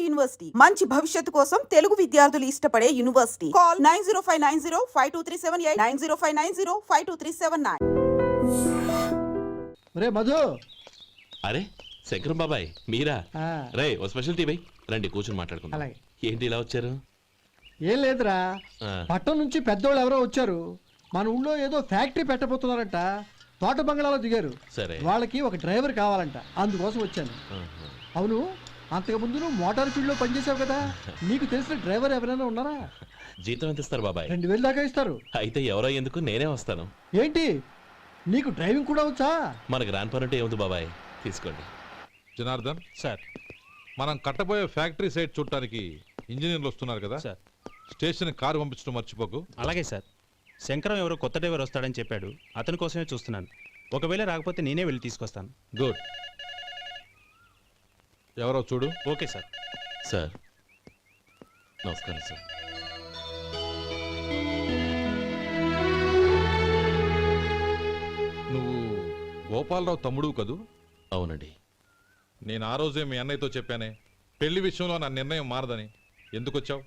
University మంచి భవిష్యత్తు కోసం తెలుగు విద్యార్థులు ఇష్టపడే యూనివర్సిటీ. కాల్ 9059052378 9059052379. రే మధు. అరే శంకరం బాబాయ్ మీరా? రే ఓ స్పెషల్ టీ బై రండి కూర్చొని మాట్లాడుకుందాం. ఏంటి ఇలా వచ్చారు? ఏం లేదురా, పట్టణం నుంచి పెద్దోళ్ళు ఎవరో వచ్చారు. మన ఊళ్ళో ఏదో ఫ్యాక్టరీ పెట్టబోతున్నారంట. తోట బంగ్లాలో దిగారు. సరే, వాళ్ళకి ఒక డ్రైవర్ కావాలంట, అందుకోసం వచ్చాను. అవును, అంతకు ముందు నువ్వు మోటార్ ఫీల్డ్ లో పనిచేసావు కదా, నీకు తెలిసిన డ్రైవర్ ఎవరైనా ఉన్నారా? జీతం ఎంత ఇస్తారు బాబాయ్? 2000 దాకా ఇస్తారు. అయితే ఎవరో ఎందుకు, నేనే వస్తాను. ఏంటి, నీకు డ్రైవింగ్ కూడా వచ్చా? మన గ్రాండ్ పరంటే ఏముంది బాబాయ్, తీసుకోండి. జనార్దన్ సార్, మనం కట్టబోయే ఫ్యాక్టరీ సైట్ చూడటానికి ఇంజనీర్లు వస్తున్నారు కదా సార్. స్టేషన్ కారు పంపించడం మర్చిపోకు. అలాగే సార్. శంకరం ఎవరో కొత్త డ్రైవర్ వస్తాడని చెప్పాడు, అతని కోసమే చూస్తున్నాను. ఒకవేళ రాకపోతే నేనే వెళ్ళి తీసుకొస్తాను. గుడ్. ఎవరో చూడు. Okay sir. సార్ నమస్కారం సార్. నువ్వు గోపాలరావు తమ్ముడు కదూ? అవునండి. నేను ఆ రోజే మీ అన్నయ్యతో చెప్పానే, పెళ్లి విషయంలో నా నిర్ణయం మారదని. ఎందుకు వచ్చావు?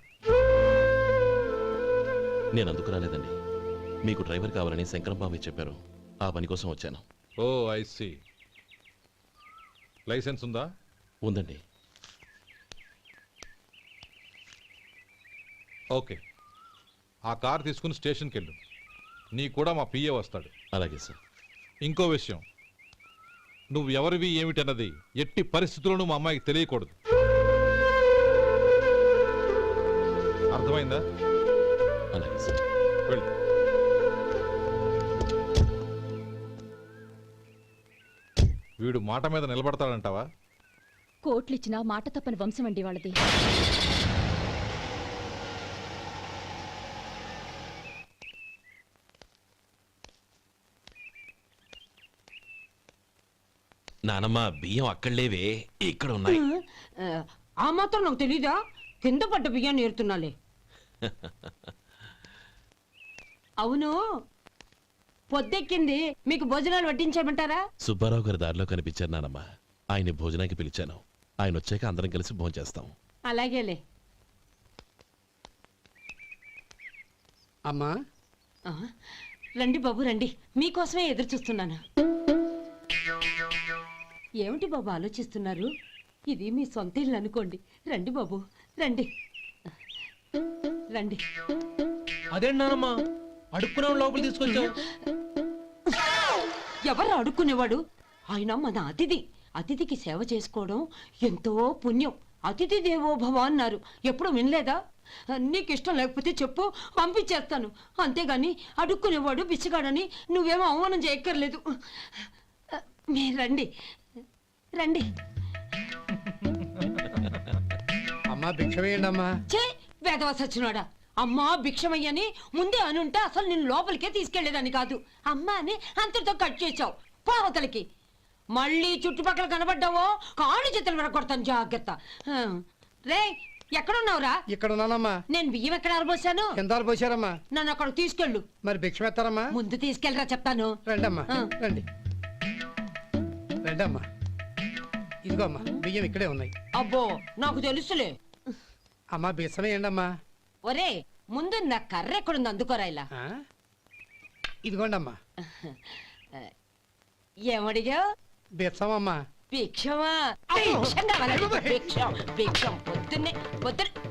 నేను అందుకు రాలేదండి, మీకు డ్రైవర్ కావాలని శంకరం బాబాయ్ చెప్పారు, ఆ పని కోసం వచ్చాను. ఓ ఐ సీ. లైసెన్స్ ఉందా? ఉందండి. ఓకే, ఆ కార్ తీసుకుని స్టేషన్కి వెళ్ళు. నీ కూడా మా పిఏ వస్తాడు. అలాగే సార్. ఇంకో విషయం, నువ్వు ఎవరివి ఏమిటన్నది ఎట్టి పరిస్థితుల్లోనూ మా అమ్మాయికి తెలియకూడదు. అర్థమైందా? అలాగే సార్. వెళ్ళు. వీడు మాట మీద నిలబడతాడంటావా? కోట్లిచ్చినా మాట తప్పని వంశం అండి వాళ్ళది. నానమ్మ బియ్యం అక్కడలేవే, ఇక్కడ ఉన్నాయి. ఆ మాత్రం నాకు తెలీదా? కింద పడ్డ బియ్యాన్ని ఏరుతున్నాలే. అవును, పొద్దెక్కింది, మీకు భోజనాలు వడ్డించమంటారా? సుబ్బారావు గారి దారిలో కనిపించారు నానమ్మ, ఆయన భోజనానికి పిలిచాను. ఆయన వచ్చాక అందరం కలిసి భోజనం చేస్తాం. అలాగేలే. అమ్మా, రండి బాబు రండి, మీకోసమే ఎదురు చూస్తున్నాను. ఏమిటి బాబు ఆలోచిస్తున్నారు? ఇది మీ సొంత ఇల్లు అనుకోండి. రండి బాబు రండి రండి. అదేంటమ్మా అడుక్కునే లోపల తీసుకొచ్చావు? ఎవరు అడుక్కునేవాడు? ఆయన మన అతిథి. అతిథికి సేవ చేసుకోవడం ఎంతో పుణ్యం. అతిథి దేవో భవ అన్నారు, ఎప్పుడు వినలేదా? నీకు ఇష్టం లేకపోతే చెప్పు, పంపించేస్తాను. అంతేగాని అడుక్కునేవాడు బిచ్చగాడని నువ్వేమో అవమానం చేయక్కర్లేదు. మీరు రండి రండి. అమ్మా భిక్ష వేయండి అమ్మా. చే వేదవ సచ్చినాడా, అమ్మా భిక్షమయ్యని ముందే అనుంటే అసలు నిన్ను లోపలికే తీసుకెళ్లేదని కాదు. అమ్మా అని అంతటితో కట్ చేసావు. పావతలకి మళ్ళీ చుట్టుపక్కల కనబడ్డావో కాళ్ళు చేతులు విరగొడతాను, జాగ్రత్త. రే ఎక్కడున్నావురా? ఇక్కడ ఉన్నానమ్మా. నేను బియ్యం ఎక్కడ ఆరబోసాను? కిందాలు పోసారమ్మా. నన్ను అక్కడ తీసుకెళ్ళు. మరి భిక్ష పెడతారమ్మా? ముందు తీసుకెళ్ళరా చెప్తాను. రండమ్మా రండి రండమ్మా. ఇదిగో అమ్మా, బియ్యం ఇక్కడే ఉన్నాయి. అబ్బో నాకు తెలుసులే. అమ్మా బిచ్చం వేయండి అమ్మా. ఒరే ముందు నా కర్ర ఎక్కడుంది, అందుకోరా ఇలా. ఇదిగోండి అమ్మా. ఏమడిగా? బిచ్చం అమ్మా. భిక్షమా? భిక్షం కావాలండి, భిక్షం భిక్షం.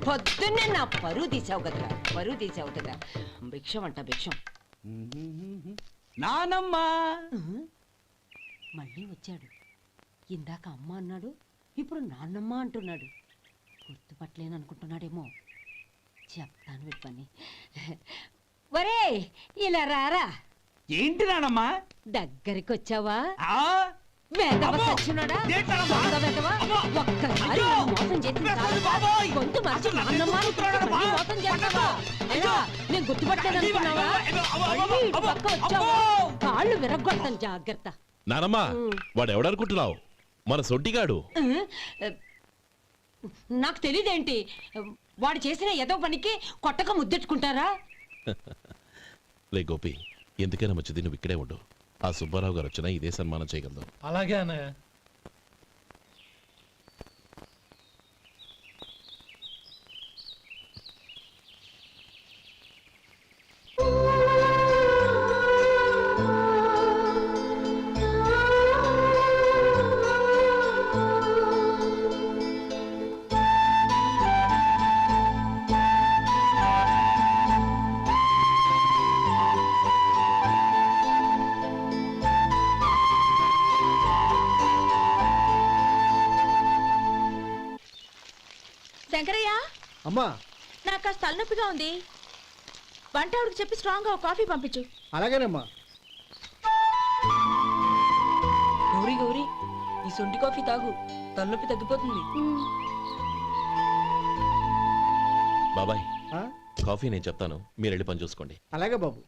పొద్దున్నే నా పరువు తీసావు కదరా, పరువు తీసావు కదా. భిక్షం అంట భిక్షం. నానమ్మా మళ్ళీ వచ్చాడు. ఇందాక అమ్మ అన్నాడు, ఇప్పుడు నాన్నమ్మ అంటున్నాడు. గుర్తుపట్టలేను అనుకుంటున్నాడేమో. చెప్తాను విప్పని. ఒరే ఇలా రారా. ఏంటి నానమ్మా? దగ్గరికి వచ్చావా? వేదవ సచ్చినాడా, దొంగ వేదవ. ఒక్కసారి మోసం చేసి గొంతు మార్చి నాన్నమ్మ మళ్ళీ మోసం చేస్తావా? ఎలా నేను గుర్తుపట్టలేదు అనుకున్నావా? మళ్ళీ ఇటు పక్క వచ్చావా కాళ్ళు విరగొడతాను, జాగ్రత్త. నానమ్మ వాడు ఎవడనుకుంటున్నావు? మన సొంటిగాడు. నాకు తెలీదేంటి? వాడు చేసిన ఏదో పనికి కొట్టక ముద్దెట్టుకుంటారా? లే గోపి, ఎందుకైనా మంచిది నువ్వు ఇక్కడే ఉండు. ఆ సుబ్బారావు గారు వచ్చినా ఇదే సన్మానం చేయగలదు. అలాగే అన్నయ్య. శంకరయ్య, అమ్మా నాకు కాస్త తలనొప్పిగా ఉంది. వంటవాడికి చెప్పి స్ట్రాంగ్గా ఒక కాఫీ పంపించు. అలాగేనమ్మా. గౌరీ గౌరీ, ఈ సొంటి కాఫీ తాగు, తలనొప్పి తగ్గిపోతుంది. బాబాయ్ ఆ? కాఫీ నేను చెప్తాను, మీరు వెళ్ళి పని చూసుకోండి. అలాగే బాబు.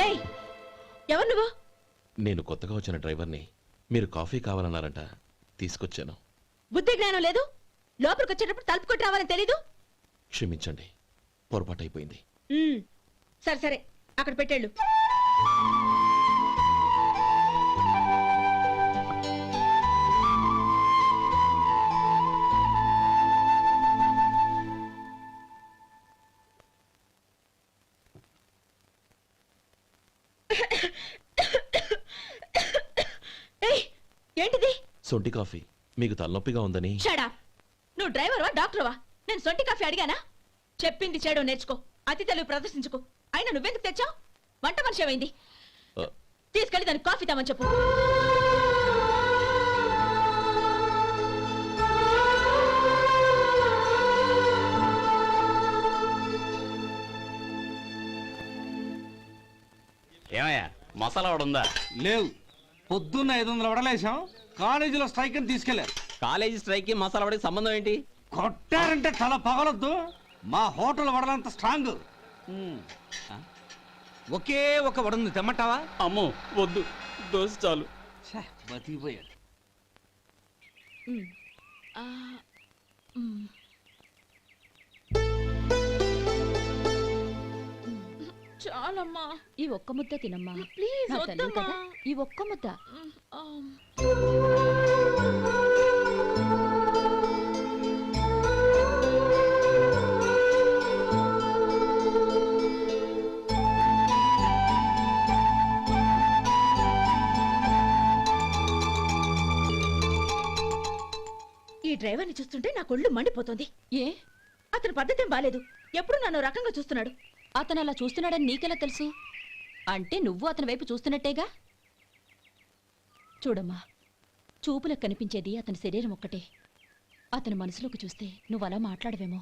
ఏయ్, ఎవరు నువ్వు? నేను కొత్తగా వచ్చిన డ్రైవర్ని. మీరు కాఫీ కావాలన్నారంట, తీసుకొచ్చాను. బుద్ధి జ్ఞానం లేదు. లోపలికి వచ్చేటప్పుడు తలుపు కొట్టి రావాలని తెలీదు. క్షమించండి, పొరపాటైపోయింది. సరే సరే, అక్కడ పెట్టేళ్ళు. ఏయ్, ఏంటిది? సొంటి కాఫీ. మీకు తలనొప్పిగా ఉందని. షడా, నువ్వు డ్రైవర్వా డాక్టర్వా? నేను సొంటి కాఫీ అడిగానా? చెప్పింది చేయడం నేర్చుకో, అతి తెలివి ప్రదర్శించుకో. అయినా నువ్వెందుకు తెచ్చావు? వంట మనిషి ఏమైంది? ఆ, తీసుకెళ్ళి దానికి కాఫీ తామని చెప్పు. ఏమయ్యా మసాలా వాడు ఉందా? లేవు. పొద్దున్న 500 వడలేసాం, కాలేజీలో స్ట్రైక్ అని తీసుకెళ్లారు. కాలేజీ స్ట్రైక్ కి మసాలా వాడికి సంబంధం ఏంటి? కొట్టారంటే తల పగలొద్దు. మా హోటల్ వడలంత స్ట్రాంగ్. ఒకే ఒక వడుంది, తెమ్మంటావా? అమ్మో వద్దు, దోశ చాలు. బతికిపోయాడు. చాలమ్మా, ఈ ఒక్క ముద్ద తినమ్మా ప్లీజ్ నా తల్లి వద్దమ్మా. కదా, ఈ ఒక్క ముద్ద. ఈ డ్రైవర్ని చూస్తుంటే నా కొళ్ళు మండిపోతుంది. ఏ, అతని పద్ధతి బాలేదు. ఎప్పుడు నన్ను రకంగా చూస్తున్నాడు. అతను అలా చూస్తున్నాడని నీకెలా తెలుసు? అంటే నువ్వు అతని వైపు చూస్తున్నట్టేగా. చూడమ్మా, చూపులకు కనిపించేది అతని శరీరం ఒక్కటే. అతని మనసులోకి చూస్తే నువ్వు అలా మాట్లాడవేమో.